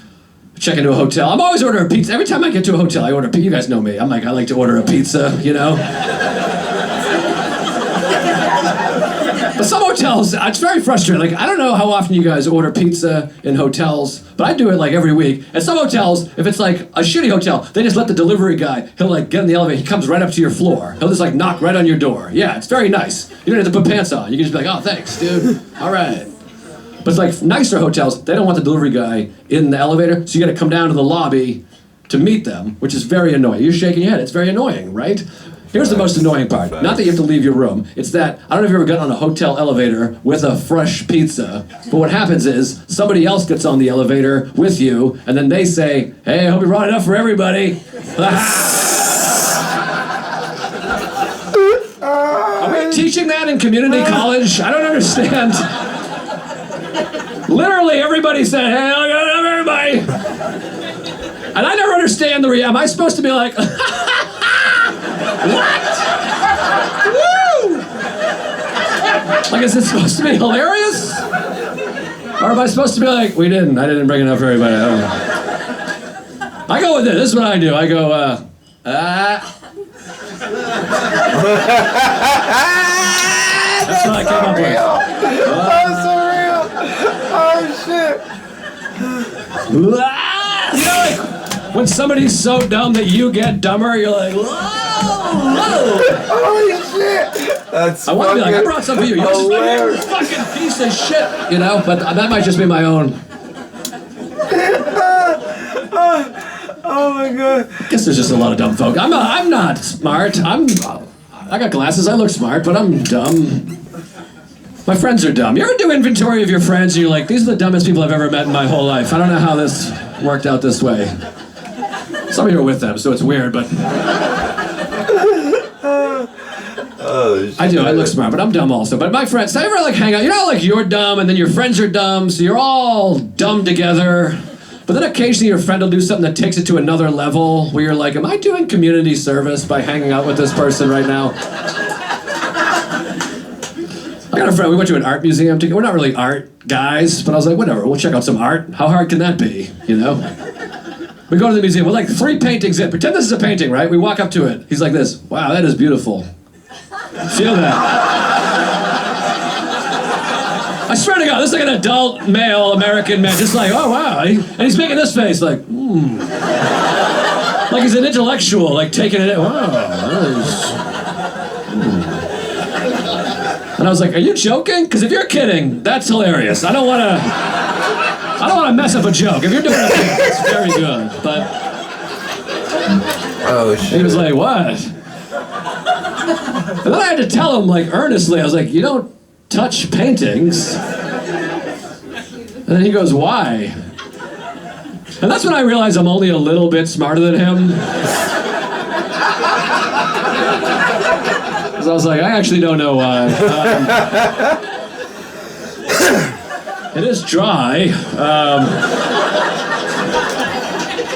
check into a hotel. I'm always ordering pizza. Every time I get to a hotel, I order pizza. You guys know me. I like to order a pizza, you know? But some hotels, it's very frustrating. Like, I don't know how often you guys order pizza in hotels, but I do it like every week. At some hotels, if it's like a shitty hotel, they just let the delivery guy, he'll like get in the elevator, he comes right up to your floor. He'll just like knock right on your door. Yeah, it's very nice. You don't have to put pants on. You can just be like, oh, thanks, dude. All right. But it's like nicer hotels, they don't want the delivery guy in the elevator, so you gotta come down to the lobby to meet them, which is very annoying. You're shaking your head, it's very annoying, right? Here's the most annoying part. Not that you have to leave your room. It's that, I don't know if you've ever gotten on a hotel elevator with a fresh pizza, but what happens is somebody else gets on the elevator with you, and then they say, hey, I hope you brought enough for everybody. Are we teaching that in community college? I don't understand. Literally everybody said, hey, I got enough for everybody. And I never understand am I supposed to be like, what? Woo! Like, is it supposed to be hilarious? Or am I supposed to be like, I didn't bring enough for everybody. I don't know. I go with it. This is what I do. I go, That's what I came up with. That's so real. Oh, shit. You know, like, when somebody's so dumb that you get dumber, you're like, whoa. Holy shit! That's I want to be like, I brought something for you. You're just like, you fucking piece of shit. You know, but that might just be my own. Oh my god. I guess there's just a lot of dumb folk. I'm not smart. I got glasses. I look smart, but I'm dumb. My friends are dumb. You ever do inventory of your friends and you're like, these are the dumbest people I've ever met in my whole life. I don't know how this worked out this way. Some of you are with them, so it's weird, but... Oh, shit. I do, I look smart, but I'm dumb also. But my friends, I ever like hang out, you know, like you're dumb and then your friends are dumb, so you're all dumb together. But then occasionally your friend will do something that takes it to another level where you're like, am I doing community service by hanging out with this person right now? I got a friend, we went to an art museum together. We're not really art guys, but I was like, whatever, we'll check out some art. How hard can that be, you know? We go to the museum, we're like 3 paintings in. Pretend this is a painting, right? We walk up to it. He's like this, wow, that is beautiful. Feel that. I swear to God, this is like an adult male American man, just like, oh wow. And he's making this face, like, Like he's an intellectual, like taking it in. Wow, that is... And I was like, are you joking? Because if you're kidding, that's hilarious. I don't want to mess up a joke. If you're doing it, it's very good. But Oh shit. he was like, what? And then I had to tell him, like, earnestly, I was like, you don't touch paintings. And then he goes, why? And that's when I realized I'm only a little bit smarter than him. Because I was like, I actually don't know why. It is dry.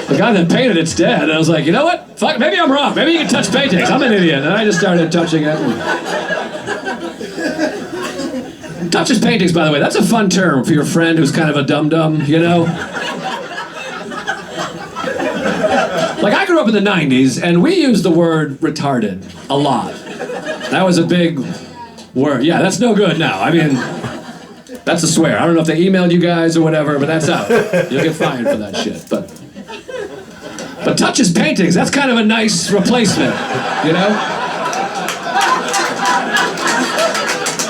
The guy that painted it's dead. And I was like, you know what? Fuck, maybe I'm wrong. Maybe you can touch paintings. I'm an idiot. And I just started touching it. Touches paintings, by the way. That's a fun term for your friend who's kind of a dum-dum, you know? Like, I could grew up in the 90s, and we used the word retarded a lot. That was a big word. Yeah, that's no good now. I mean, that's a swear. I don't know if they emailed you guys or whatever, but that's out. You'll get fined for that shit. But Touch's paintings, that's kind of a nice replacement, you know?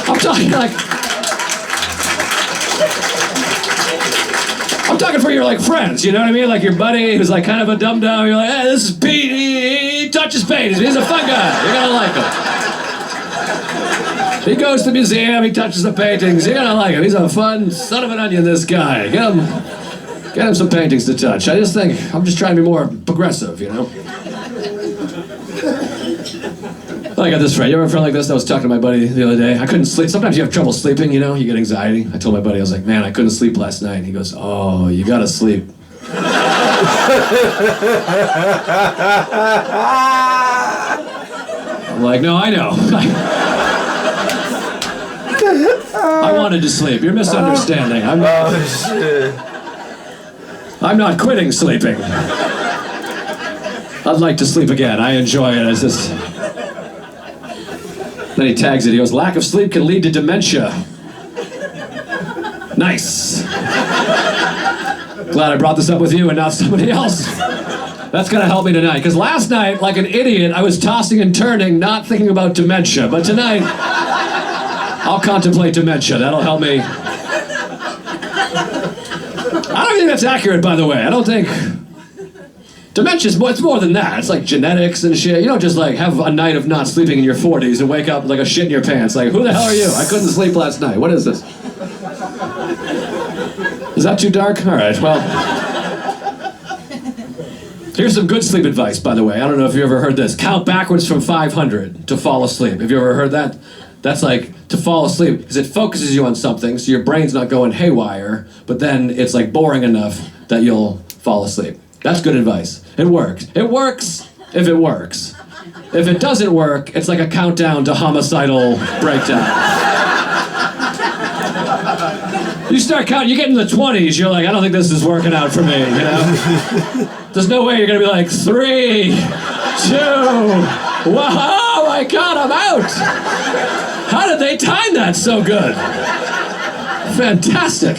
I'm talking like... I'm talking for your like friends, you know what I mean? Like your buddy who's like kind of a dum-dum. You're like, hey, this is Pete. He touches paintings. He's a fun guy. You're gonna like him. He goes to the museum. He touches the paintings. You're gonna like him. He's a fun son of an onion. This guy. Get him some paintings to touch. I just think I'm just trying to be more progressive, you know. I got this friend. You ever a friend like this? I was talking to my buddy the other day. I couldn't sleep. Sometimes you have trouble sleeping, you know? You get anxiety. I told my buddy, I was like, man, I couldn't sleep last night. And he goes, oh, you gotta sleep. I'm like, no, I know. I wanted to sleep. You're misunderstanding. I'm not quitting sleeping. I'd like to sleep again. I enjoy it. It's just... Then he tags it. He goes, lack of sleep can lead to dementia. Nice. Glad I brought this up with you and not somebody else. That's gonna help me tonight. Because last night, like an idiot, I was tossing and turning, not thinking about dementia. But tonight, I'll contemplate dementia. That'll help me. I don't think that's accurate, by the way. I don't think... Dementia's more, it's more than that. It's like genetics and shit. You don't just like have a night of not sleeping in your 40s and wake up with like a shit in your pants. Like, who the hell are you? I couldn't sleep last night. What is this? Is that too dark? All right, well. Here's some good sleep advice, by the way. I don't know if you ever heard this. Count backwards from 500 to fall asleep. Have you ever heard that? That's like to fall asleep because it focuses you on something so your brain's not going haywire, but then it's like boring enough that you'll fall asleep. That's good advice. It works. It works if it works. If it doesn't work, it's like a countdown to homicidal breakdown. You start counting, you get in the 20s, you're like, I don't think this is working out for me, you know? There's no way you're gonna be like, 3, 2, whoa, my God, I'm out! How did they time that so good? Fantastic.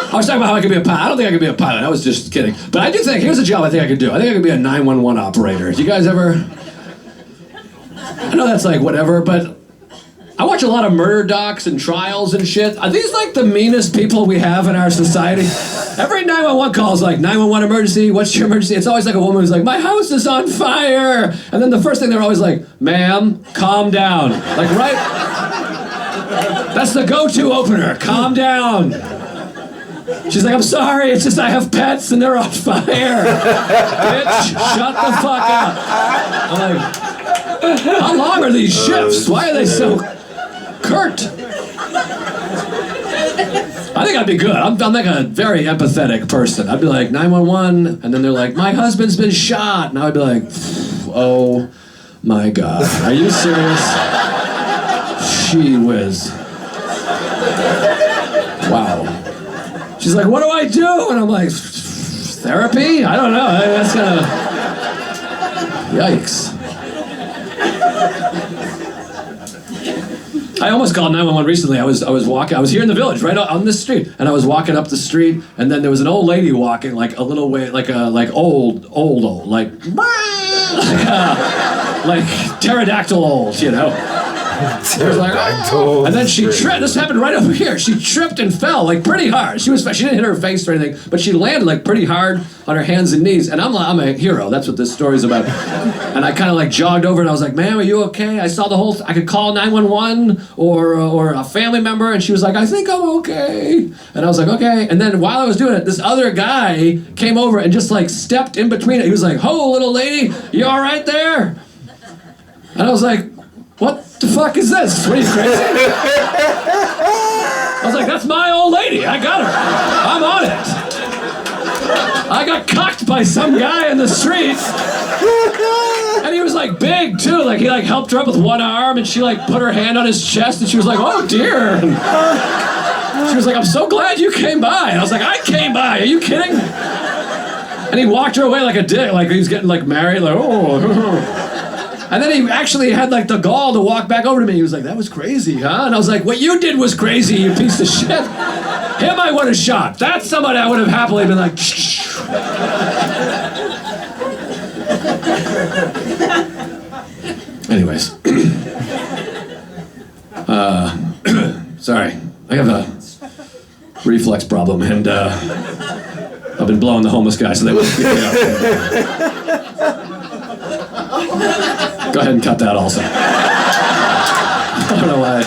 I was talking about how I could be a pilot. I don't think I could be a pilot. I was just kidding. But I do think, here's a job I think I could do. I think I could be a 911 operator. Do you guys ever... I know that's like whatever, but I watch a lot of murder docs and trials and shit. Are these like the meanest people we have in our society? Every 911 call is like, 911 emergency, what's your emergency? It's always like a woman who's like, my house is on fire! And then the first thing they're always like, ma'am, calm down. Like, right? That's the go-to opener, calm down. She's like, I'm sorry, it's just I have pets and they're on fire. Bitch, shut the fuck up. I'm like, how long are these shifts? Why are they so curt? I think I'd be good. I'm like a very empathetic person. I'd be like, 911, and then they're like, my husband's been shot. And I'd be like, oh my God, are you serious? Gee whiz. Wow. She's like, what do I do? And I'm like, therapy? I don't know. That's gonna... Yikes. I almost called 911 recently. I was walking. I was here in the village, right on this street, and I was walking up the street, and then there was an old lady walking, like a little way, like old, like pterodactyl old, you know. And then she tripped. This happened right over here. She tripped and fell like pretty hard. She didn't hit her face or anything, but she landed like pretty hard on her hands and knees. And I'm a hero. That's what this story's about. And I kind of like jogged over and I was like, "Ma'am, are you okay?" I saw the whole. I could call 911 or a family member, and she was like, "I think I'm okay." And I was like, "Okay." And then while I was doing it, this other guy came over and just like stepped in between it. He was like, "Ho, little lady, you all right there?" And I was like, what the fuck is this? What are you, crazy? I was like, that's my old lady. I got her. I'm on it. I got cocked by some guy in the street. And he was like big too. Like he like helped her up with one arm and she like put her hand on his chest and she was like, oh dear. And she was like, I'm so glad you came by. And I was like, I came by. Are you kidding? And he walked her away like a dick, like he was getting like married, like, oh. And then he actually had like the gall to walk back over to me. He was like, that was crazy, huh? And I was like, what you did was crazy, you piece of shit. Him I would have shot. That's somebody I would have happily been like, shh. Anyways. Sorry. I have a reflex problem, and I've been blowing the homeless guy so they wouldn't pick me up. Go ahead and cut that also. I don't know why I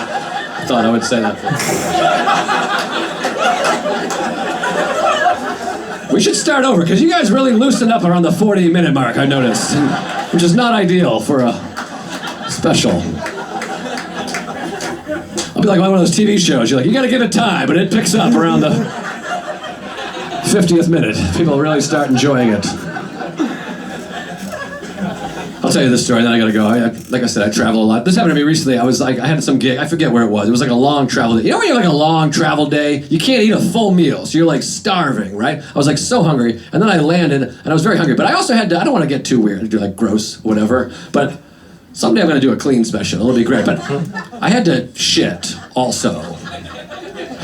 thought I would say that. We should start over, because you guys really loosened up around the 40-minute mark, I noticed, which is not ideal for a special. I'll be like one of those TV shows. You're like, you gotta give it time, but it picks up around the 50th minute. People really start enjoying it. I'll tell you this story, then I gotta go. Like I said, I travel a lot. This happened to me recently. I had some gig. I forget where it was. It was like a long travel day. You know when you have like a long travel day, you can't eat a full meal, so you're like starving, right? I was like so hungry, and then I landed, and I was very hungry. But I also had to. I don't want to get too weird, do like gross, whatever. But someday I'm gonna do a clean special. It'll be great. But I had to shit also,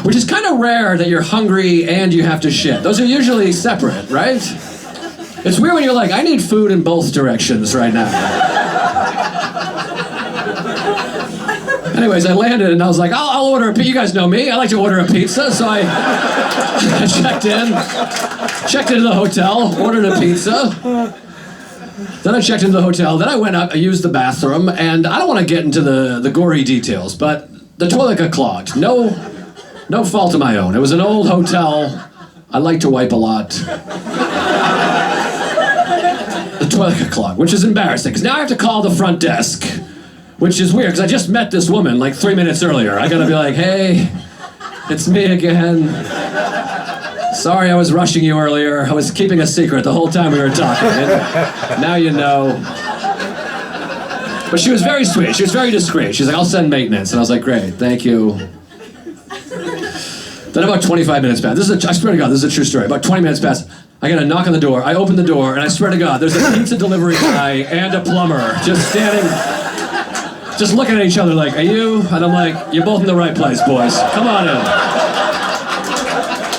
which is kind of rare that you're hungry and you have to shit. Those are usually separate, right? It's weird when you're like, I need food in both directions right now. Anyways, I landed and I was like, I'll order a pizza. You guys know me. I like to order a pizza. So I checked into the hotel, ordered a pizza. Then I checked into the hotel. Then I went up, I used the bathroom, and I don't want to get into the gory details, but the toilet got clogged. No fault of my own. It was an old hotel. I like to wipe a lot. The toilet got clogged, which is embarrassing, because now I have to call the front desk, which is weird, because I just met this woman like 3 minutes earlier. I gotta be like, hey, it's me again. Sorry I was rushing you earlier. I was keeping a secret the whole time we were talking. And now you know. But she was very sweet. She was very discreet. She's like, I'll send maintenance. And I was like, great, thank you. Then about 25 minutes passed. I swear to God, this is a true story. About 20 minutes passed. I got a knock on the door. I open the door, and I swear to God, there's a pizza delivery guy and a plumber just standing, just looking at each other like, are you? And I'm like, you're both in the right place, boys. Come on in.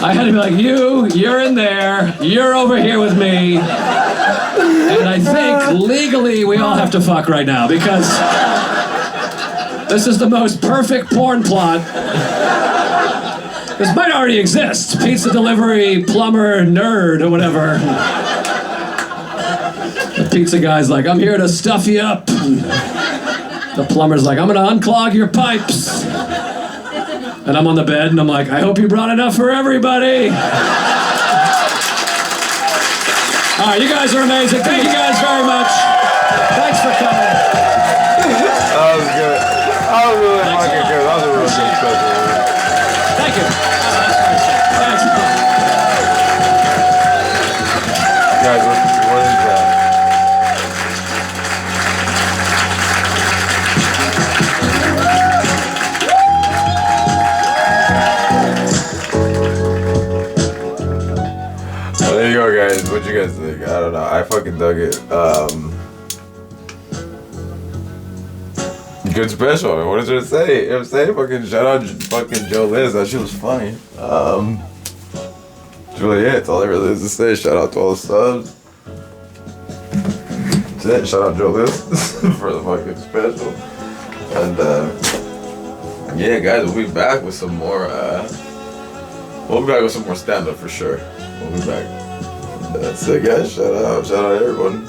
I had to be like, you're in there. You're over here with me. And I think legally we all have to fuck right now, because this is the most perfect porn plot. This might already exist. Pizza delivery, plumber, nerd, or whatever. The pizza guy's like, I'm here to stuff you up. The plumber's like, I'm gonna unclog your pipes. And I'm on the bed, and I'm like, I hope you brought enough for everybody. All right, you guys are amazing. Thank you guys very much. Thanks for coming. That was good. That was really fucking good. That was a really good special. Thank you. Thanks. Guys, what is that? There you go, guys. What you guys think? I don't know. I fucking dug it. Good special. I mean, what is there to say? You know what I'm saying? Fucking shout out fucking Joe Liz. That shit was funny. That's really it. That's all there really is to say. Shout out to all the subs. That's it. Shout out Joe Liz for the fucking special. And yeah, guys, we'll be back with some more. We'll be back with some more stand-up for sure. We'll be back. That's it, guys. Shout out everyone.